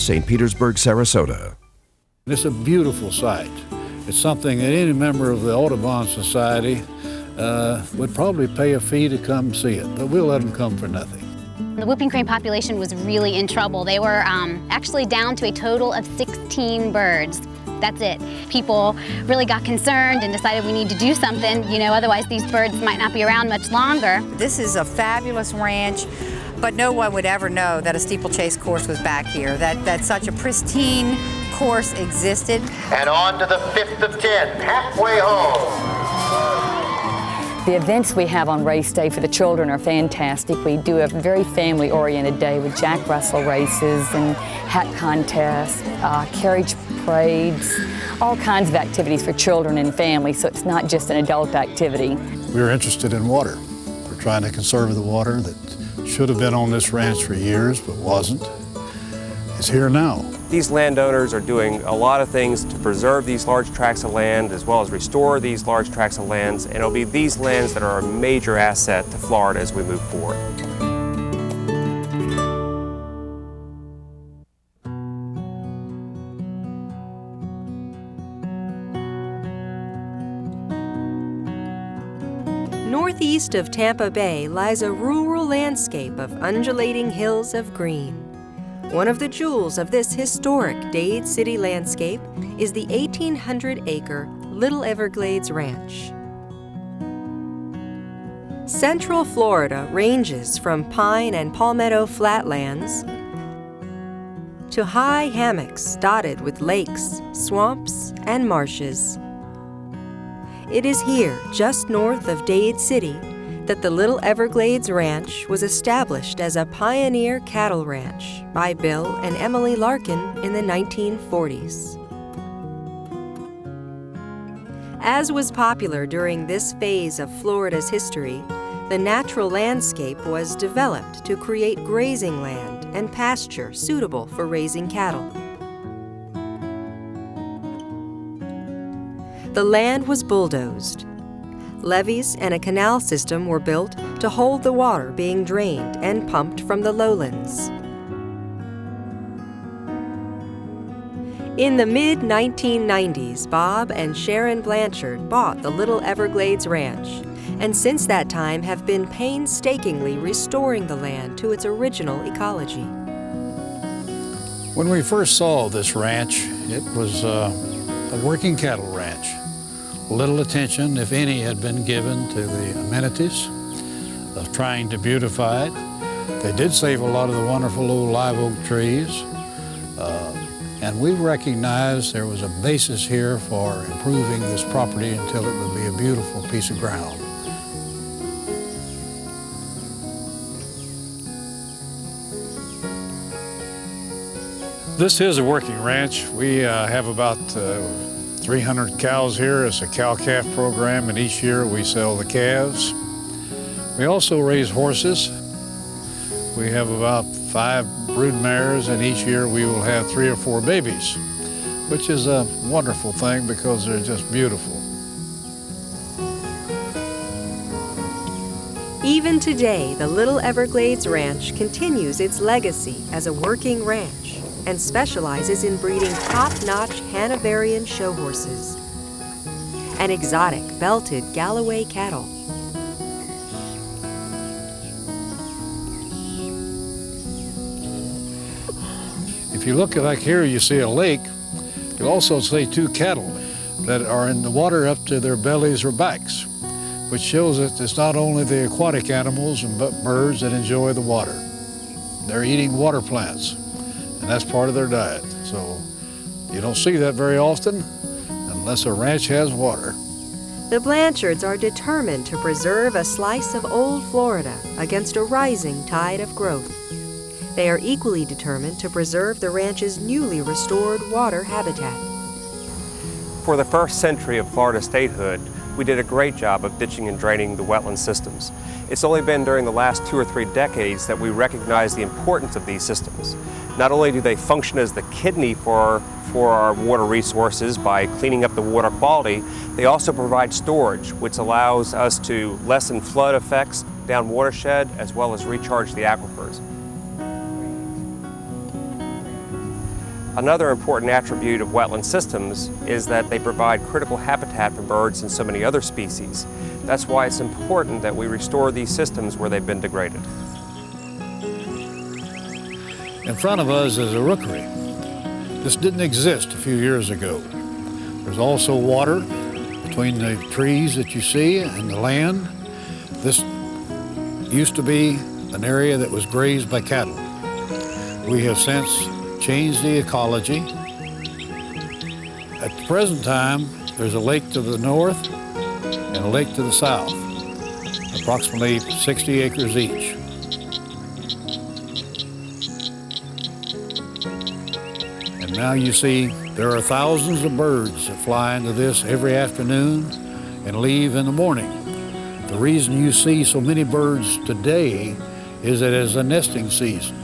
St. Petersburg, Sarasota. It's a beautiful sight. It's something that any member of the Audubon Society would probably pay a fee to come see it, but we'll let them come for nothing. The whooping crane population was really in trouble. They were actually down to a total of 16 birds. That's it. People really got concerned and decided we need to do something, otherwise these birds might not be around much longer. This is a fabulous ranch, but no one would ever know that a steeplechase course was back here, that such a pristine course existed. And on to the 5th of 10, halfway home. The events we have on race day for the children are fantastic. We do a very family-oriented day with Jack Russell races and hat contests, carriage parades, all kinds of activities for children and families, so it's not just an adult activity. We were interested in water. We're trying to conserve the water that should have been on this ranch for years but wasn't. It's here now. These landowners are doing a lot of things to preserve these large tracts of land as well as restore these large tracts of lands, and it'll be these lands that are a major asset to Florida as we move forward. Northeast of Tampa Bay lies a rural landscape of undulating hills of green. One of the jewels of this historic Dade City landscape is the 1,800-acre Little Everglades Ranch. Central Florida ranges from pine and palmetto flatlands to high hammocks dotted with lakes, swamps, and marshes. It is here, just north of Dade City, that the Little Everglades Ranch was established as a pioneer cattle ranch by Bill and Emily Larkin in the 1940s. As was popular during this phase of Florida's history, the natural landscape was developed to create grazing land and pasture suitable for raising cattle. The land was bulldozed. Levees and a canal system were built to hold the water being drained and pumped from the lowlands. In the mid-1990s, Bob and Sharon Blanchard bought the Little Everglades Ranch, and since that time have been painstakingly restoring the land to its original ecology. When we first saw this ranch, it was a working cattle ranch. Little attention, if any, had been given to the amenities of trying to beautify it. They did save a lot of the wonderful old live oak trees, and we recognized there was a basis here for improving this property until it would be a beautiful piece of ground. This is a working ranch. We have about 300 cows here. It's a cow-calf program, and each year we sell the calves. We also raise horses. We have about 5 brood mares, and each year we will have 3 or 4 babies, which is a wonderful thing because they're just beautiful. Even today, the Little Everglades Ranch continues its legacy as a working ranch and specializes in breeding top-notch Hanoverian show horses and exotic belted Galloway cattle. If you look like here, you see a lake. You'll also see 2 cattle that are in the water up to their bellies or backs, which shows that it's not only the aquatic animals and birds that enjoy the water. They're eating water plants, and that's part of their diet. So you don't see that very often unless a ranch has water. The Blanchards are determined to preserve a slice of old Florida against a rising tide of growth. They are equally determined to preserve the ranch's newly restored water habitat. For the first century of Florida statehood, we did a great job of ditching and draining the wetland systems. It's only been during the last 2 or 3 decades that we recognize the importance of these systems. Not only do they function as the kidney for our water resources by cleaning up the water quality, they also provide storage, which allows us to lessen flood effects down watershed as well as recharge the aquifers. Another important attribute of wetland systems is that they provide critical habitat for birds and so many other species. That's why it's important that we restore these systems where they've been degraded. In front of us is a rookery. This didn't exist a few years ago. There's also water between the trees that you see and the land. This used to be an area that was grazed by cattle. We have since changed the ecology. At the present time, there's a lake to the north and a lake to the south, approximately 60 acres each. And now you see there are thousands of birds that fly into this every afternoon and leave in the morning. The reason you see so many birds today is that it's a nesting season.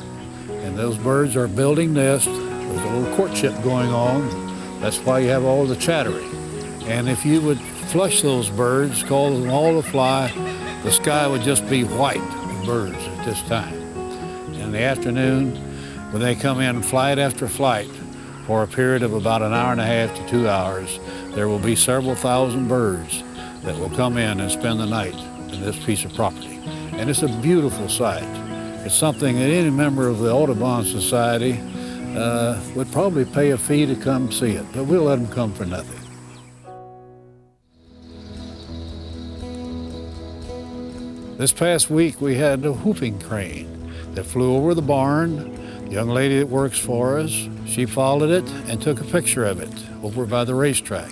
And those birds are building nests. There's a little courtship going on. That's why you have all the chattering. And if you would flush those birds, cause them all to fly, the sky would just be white with birds at this time. In the afternoon, when they come in flight after flight, for a period of about an hour and a half to 2 hours, there will be several thousand birds that will come in and spend the night in this piece of property. And it's a beautiful sight. It's something that any member of the Audubon Society would probably pay a fee to come see it, but we'll let them come for nothing. This past week we had a whooping crane that flew over the barn. The young lady that works for us, she followed it and took a picture of it over by the racetrack.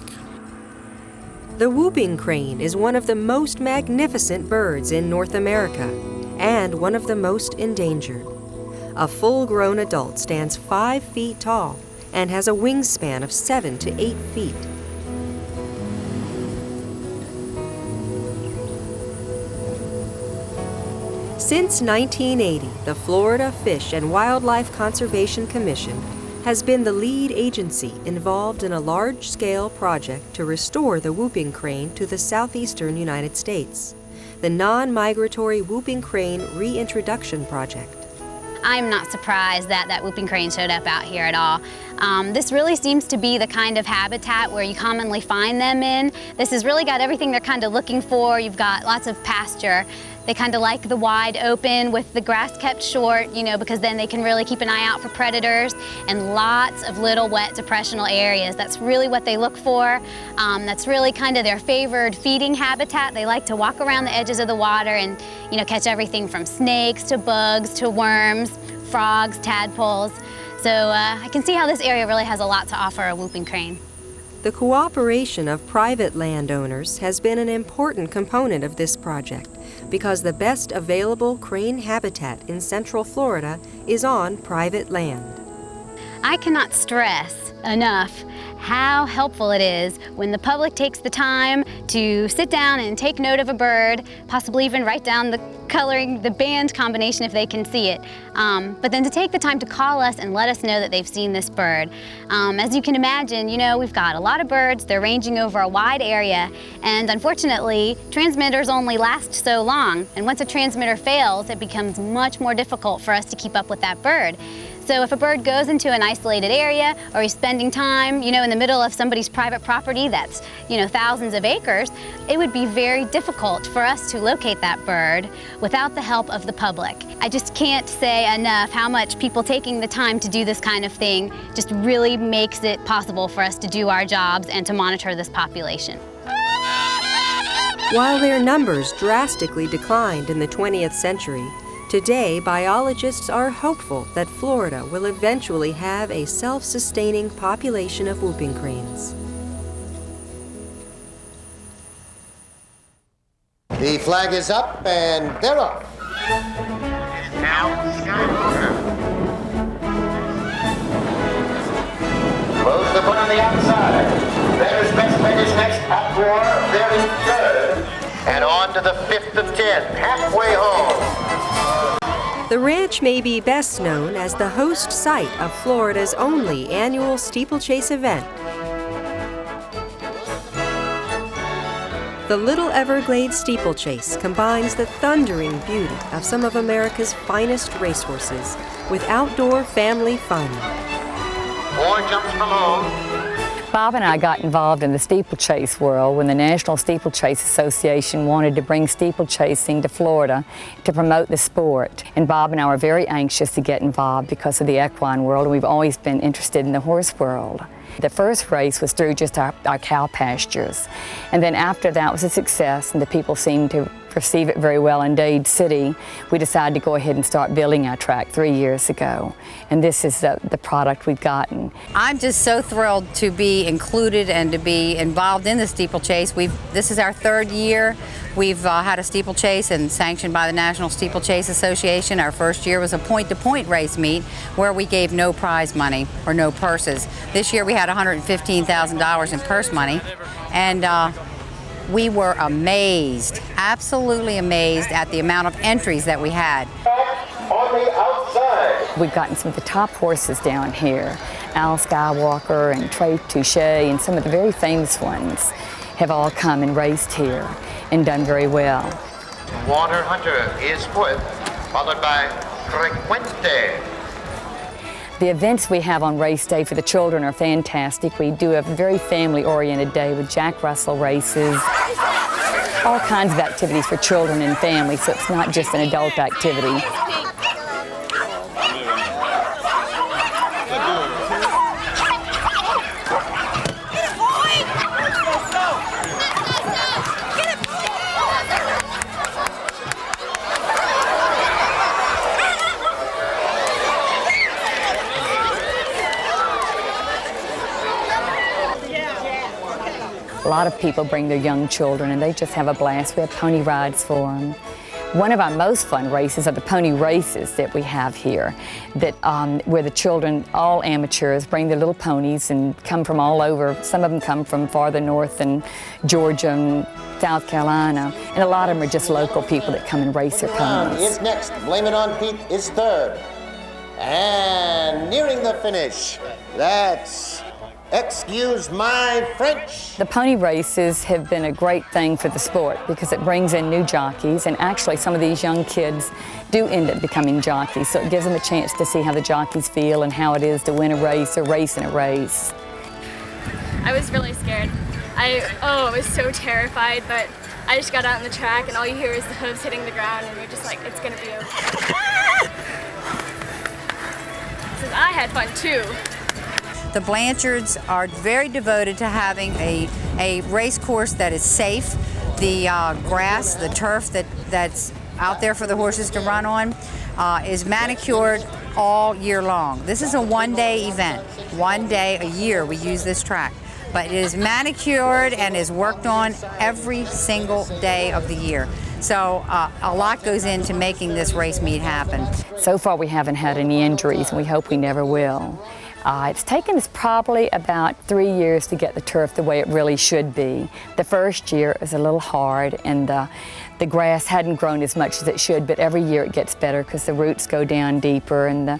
The whooping crane is one of the most magnificent birds in North America and one of the most endangered. A full-grown adult stands 5 feet tall and has a wingspan of 7 to 8 feet. Since 1980, the Florida Fish and Wildlife Conservation Commission has been the lead agency involved in a large-scale project to restore the whooping crane to the southeastern United States, the Non-Migratory Whooping Crane Reintroduction Project. I'm not surprised that that whooping crane showed up out here at all. This really seems to be the kind of habitat where you commonly find them in. This has really got everything they're kind of looking for. You've got lots of pasture. They kind of like the wide open with the grass kept short, you know, because then they can really keep an eye out for predators, and lots of little wet depressional areas. That's really what they look for. That's really kind of their favored feeding habitat. They like to walk around the edges of the water and, you know, catch everything from snakes to bugs to worms, frogs, tadpoles. So I can see how this area really has a lot to offer a whooping crane. The cooperation of private landowners has been an important component of this project because the best available crane habitat in Central Florida is on private land. I cannot stress enough how helpful it is when the public takes the time to sit down and take note of a bird, possibly even write down the coloring, the band combination if they can see it. But then to take the time to call us and let us know that they've seen this bird. As you can imagine, you know, we've got a lot of birds, they're ranging over a wide area, and unfortunately, transmitters only last so long. And once a transmitter fails, it becomes much more difficult for us to keep up with that bird. So if a bird goes into an isolated area, or he's spending time, you know, in the middle of somebody's private property that's, you know, thousands of acres, it would be very difficult for us to locate that bird without the help of the public. I just can't say enough how much people taking the time to do this kind of thing just really makes it possible for us to do our jobs and to monitor this population. While their numbers drastically declined in the 20th century, today, biologists are hopeful that Florida will eventually have a self-sustaining population of whooping cranes. The flag is up and they're off. Now, close the foot on the outside. There's best bet is next up war, very good. And on to the 5th of 10, halfway home. The ranch may be best known as the host site of Florida's only annual steeplechase event. The Little Everglades Steeplechase combines the thundering beauty of some of America's finest racehorses with outdoor family fun. more jumps from home. Bob and I got involved in the steeplechase world when the National Steeplechase Association wanted to bring steeplechasing to Florida to promote the sport. And Bob and I were very anxious to get involved because of the equine world, and we've always been interested in the horse world. The first race was through just our cow pastures. And then after that was a success, and the people seemed to perceive it very well in Dade City, we decided to go ahead and start building our track 3 years ago. And this is the product we've gotten. I'm just so thrilled to be included and to be involved in the steeplechase. This is our 3rd year. We've had a steeplechase and sanctioned by the National Steeplechase Association. Our first year was a point-to-point race meet where we gave no prize money or no purses. This year we had $115,000 in purse money, and we were amazed, absolutely amazed at the amount of entries that we had. On the outside. We've gotten some of the top horses down here. Al Skywalker and Trey Touche and some of the very famous ones have all come and raced here and done very well. Water Hunter is 4th, followed by Frequente. The events we have on race day for the children are fantastic. We do a very family-oriented day with Jack Russell races, all kinds of activities for children and families, so it's not just an adult activity. A lot of people bring their young children and they just have a blast. We have pony rides for them. One of our most fun races are the pony races that we have here, that where the children, all amateurs, bring their little ponies and come from all over. Some of them come from farther north in Georgia and South Carolina, and a lot of them are just local people that come and race their ponies. Is next. Blame It on Pete is 3rd. And nearing the finish, that's excuse my French. The pony races have been a great thing for the sport because it brings in new jockeys, and actually some of these young kids do end up becoming jockeys, so it gives them a chance to see how the jockeys feel and how it is to win a race or race in a race. I was really scared. I was so terrified, but I just got out on the track and all you hear is the hooves hitting the ground and you're just like, it's gonna be okay. Because I had fun too. The Blanchards are very devoted to having a race course that is safe. The grass, the turf that's out there for the horses to run on is manicured all year long. This is a one-day event. 1 day a year we use this track. But it is manicured and is worked on every single day of the year. So a lot goes into making this race meet happen. So far we haven't had any injuries, and we hope we never will. It's taken us probably about 3 years to get the turf the way it really should be. The first year was a little hard, and the grass hadn't grown as much as it should, but every year it gets better because the roots go down deeper and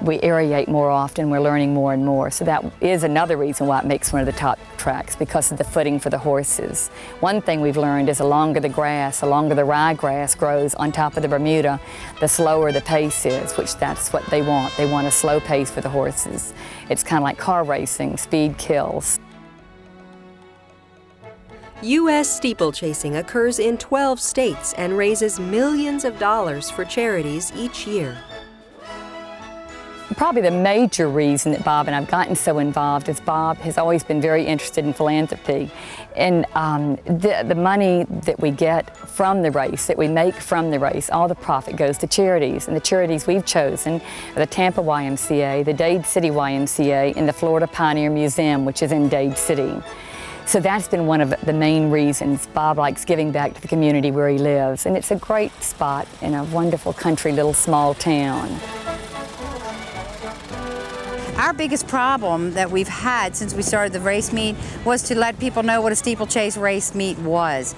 we aerate more often. We're learning more and more. So that is another reason why it makes one of the top tracks, because of the footing for the horses. One thing we've learned is the longer the ryegrass grows on top of the Bermuda, the slower the pace is, which that's what they want. They want a slow pace for the horses. It's kind of like car racing, speed kills. U.S. steeplechasing occurs in 12 states and raises millions of dollars for charities each year. Probably the major reason that Bob and I've gotten so involved is Bob has always been very interested in philanthropy. And the money that we get from the race, that we make from the race, all the profit goes to charities. And the charities we've chosen are the Tampa YMCA, the Dade City YMCA, and the Florida Pioneer Museum, which is in Dade City. So that's been one of the main reasons. Bob likes giving back to the community where he lives, and it's a great spot in a wonderful country, little small town. Our biggest problem that we've had since we started the race meet was to let people know what a steeplechase race meet was.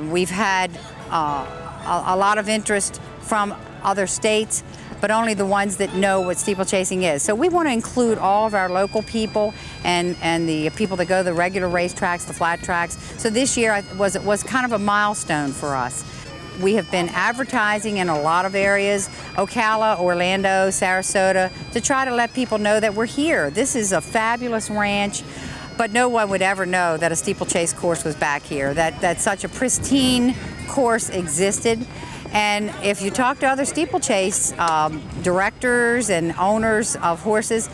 We've had a lot of interest from other states, but only the ones that know what steeplechasing is. So we want to include all of our local people and the people that go to the regular racetracks, the flat tracks. So this year was kind of a milestone for us. we have been advertising in a lot of areas, Ocala, Orlando, Sarasota, to try to let people know that we're here. This is a fabulous ranch, but no one would ever know that a steeplechase course was back here, that such a pristine course existed. And if you talk to other steeplechase directors and owners of horses,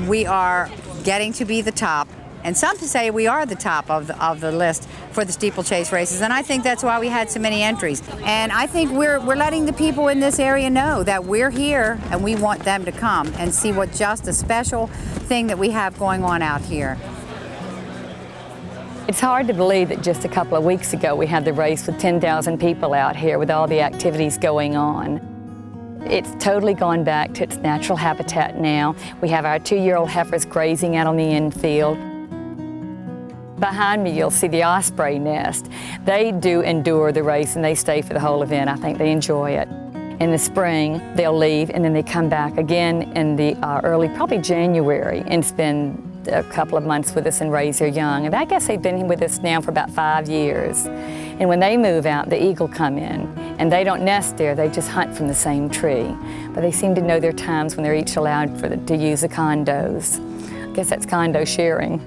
we are getting to be the top. And some say we are the top of the list for the steeplechase races, and I think that's why we had so many entries. And I think we're letting the people in this area know that we're here and we want them to come and see what just a special thing that we have going on out here. It's hard to believe that just a couple of weeks ago we had the race with 10,000 people out here with all the activities going on. It's totally gone back to its natural habitat now. We have our 2-year-old heifers grazing out on the infield. Behind me you'll see the osprey nest. They do endure the race and they stay for the whole event. I think they enjoy it. In the spring they'll leave and then they come back again in the early, probably January, and spend a couple of months with us and raise their young. And I guess they've been with us now for about 5 years. And when they move out, the eagle come in, and they don't nest there, they just hunt from the same tree. But they seem to know their times when they're each allowed to use the condos. I guess that's condo sharing.